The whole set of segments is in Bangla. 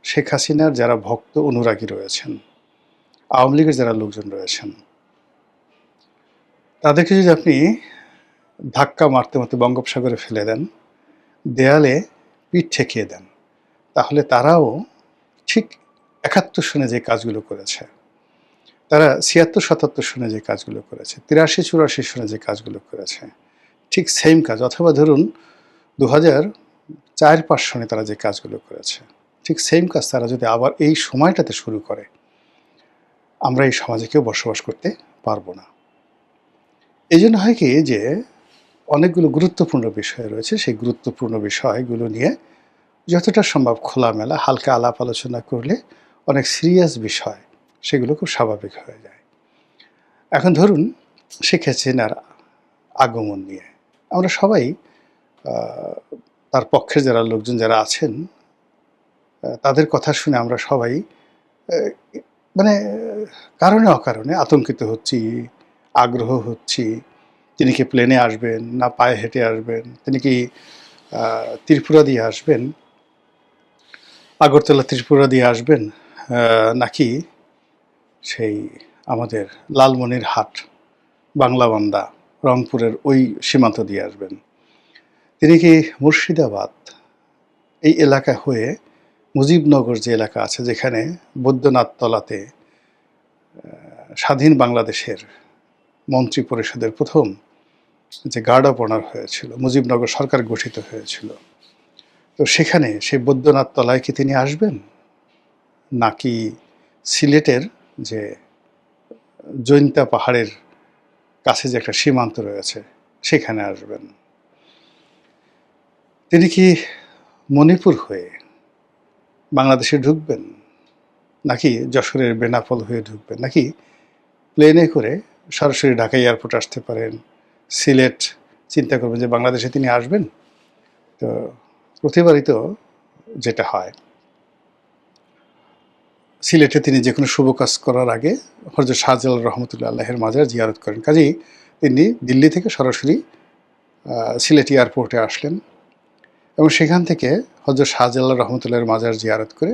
শেখ হাসিনার যারা ভক্ত অনুরাগী রয়েছেন, আওয়ামী লীগের যারা লোকজন রয়েছেন, তাদেরকে যদি আপনি ধাক্কা মারতে মারতে বঙ্গোপসাগরে ফেলে দেন, দেয়ালে পিঠ ঠেকিয়ে দেন, তাহলে তারাও ঠিক ৭১ সনে যে কাজগুলো করেছে, তারা ৭৬-৭৭ সনে যে কাজগুলো করেছে, ৮৩-৮৪ সনে যে কাজগুলো করেছে, ঠিক সেম কাজ, অথবা ধরুন ২০০৪-৫ সনে তারা যে কাজগুলো করেছে, ঠিক সেম কাজ তারা যদি আবার এই সময়টাতে শুরু করে, আমরা এই সমাজে কেউ বসবাস করতে পারবো না। এই জন্য হয় কি যে অনেকগুলো গুরুত্বপূর্ণ বিষয় রয়েছে, সেই গুরুত্বপূর্ণ বিষয়গুলো নিয়ে যতটা সম্ভব খোলামেলা হালকা আলাপ আলোচনা করলে অনেক সিরিয়াস বিষয় সেগুলো খুব স্বাভাবিক হয়ে যায়। এখন ধরুন শেখ হাসিনার আগমন নিয়ে আমরা সবাই তার পক্ষের যারা লোকজন যারা আছেন তাদের কথা শুনে আমরা সবাই মানে কারণে অকারণে আতঙ্কিত হচ্ছি, আগ্রহ হচ্ছি। তিনি কি প্লেনে আসবেন, না পায়ে হেঁটে আসবেন, তিনি কি ত্রিপুরা দিয়ে আসবেন, আগরতলা ত্রিপুরা দিয়ে আসবেন, নাকি সেই আমাদের লালমনিরহাট, বাংলাবান্ধা, রংপুরের ওই সীমান্ত দিয়ে আসবেন, তিনি কি মুর্শিদাবাদ এই এলাকা হয়ে মুজিবনগর যে এলাকা আছে যেখানে বৈদ্যনাথতলাতে স্বাধীন বাংলাদেশের মন্ত্রী পরিষদের প্রথম যে গার্ড অফ অনার হয়েছিল, মুজিবনগর সরকার গঠিত হয়েছিল, তো সেখানে সেই বৈদ্যনাথতলায় কি তিনি আসবেন, নাকি সিলেটের যে জৈন্তা পাহাড়ের কাছে যে একটা সীমান্ত রয়েছে সেখানে আসবেন, তিনি কি মণিপুর হয়ে বাংলাদেশে ঢুকবেন, নাকি যশোরের বেনাপোল হয়ে ঢুকবেন, নাকি প্লেনে করে সরাসরি ঢাকা এয়ারপোর্ট আসতে পারেন, সিলেট চিন্তা করবেন যে বাংলাদেশে তিনি আসবেন। তো প্রতিবারই তো যেটা হয়, সিলেটে তিনি যে কোনো শুভ কাজ করার আগে হযরত শাহজালাল রহমতুল্লাহ আল্লাহের মাজার জিয়ারত করেন। কাজেই তিনি দিল্লি থেকে সরাসরি সিলেট এয়ারপোর্টে আসলেন এবং সেখান থেকে হযরত শাহজালাল রহমতুল্লাহের মাজার জিয়ারত করে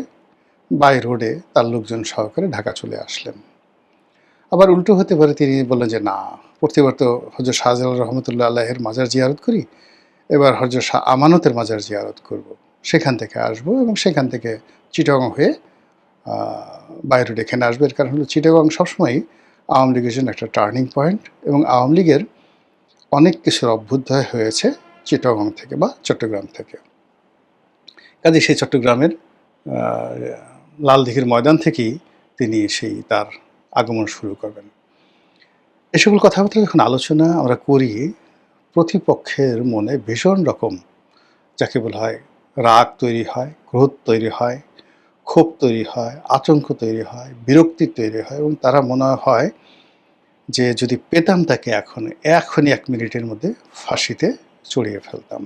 বাই রোডে তার লোকজন সহকারে ঢাকা চলে আসলেন। আবার উল্টো হতে পারে, তিনি বললেন যে না, প্রতিবার তো হযরত শাহজালাল রহমতুল্লাহ আল্লাহের মাজার জিয়ারত করি, এবার হযরত শাহ আমানতের মাজার জিয়ারত করব, সেখান থেকে আসবো এবং সেখান থেকে চিটাগং হয়ে বাই রোড এখানে আসবে। এর কারণ হলো চিটাগং সবসময়ই আওয়ামী লীগের জন্য একটা টার্নিং পয়েন্ট এবং আওয়ামী লীগের অনেক কিছুর অভ্যুদয় হয়েছে চিটাগং থেকে বা চট্টগ্রাম থেকে। কাজে সেই চট্টগ্রামের লালদিঘির ময়দান থেকেই তিনি সেই তার আগমন শুরু করবেন। এ সকল কথাবার্তা যখন আলোচনা আমরা করি, প্রতিপক্ষের মনে ভীষণ রকম যাকে বলা হয় রাগ তৈরি হয়, ক্রোধ তৈরি হয়, ক্ষোভ তৈরি হয়, আতঙ্ক তৈরি হয়, বিরক্তি তৈরি হয় এবং তারা মনে হয় যে যদি পেতাম তাকে এখনই ১ মিনিটের মধ্যে ফাঁসিতে চড়িয়ে ফেলতাম।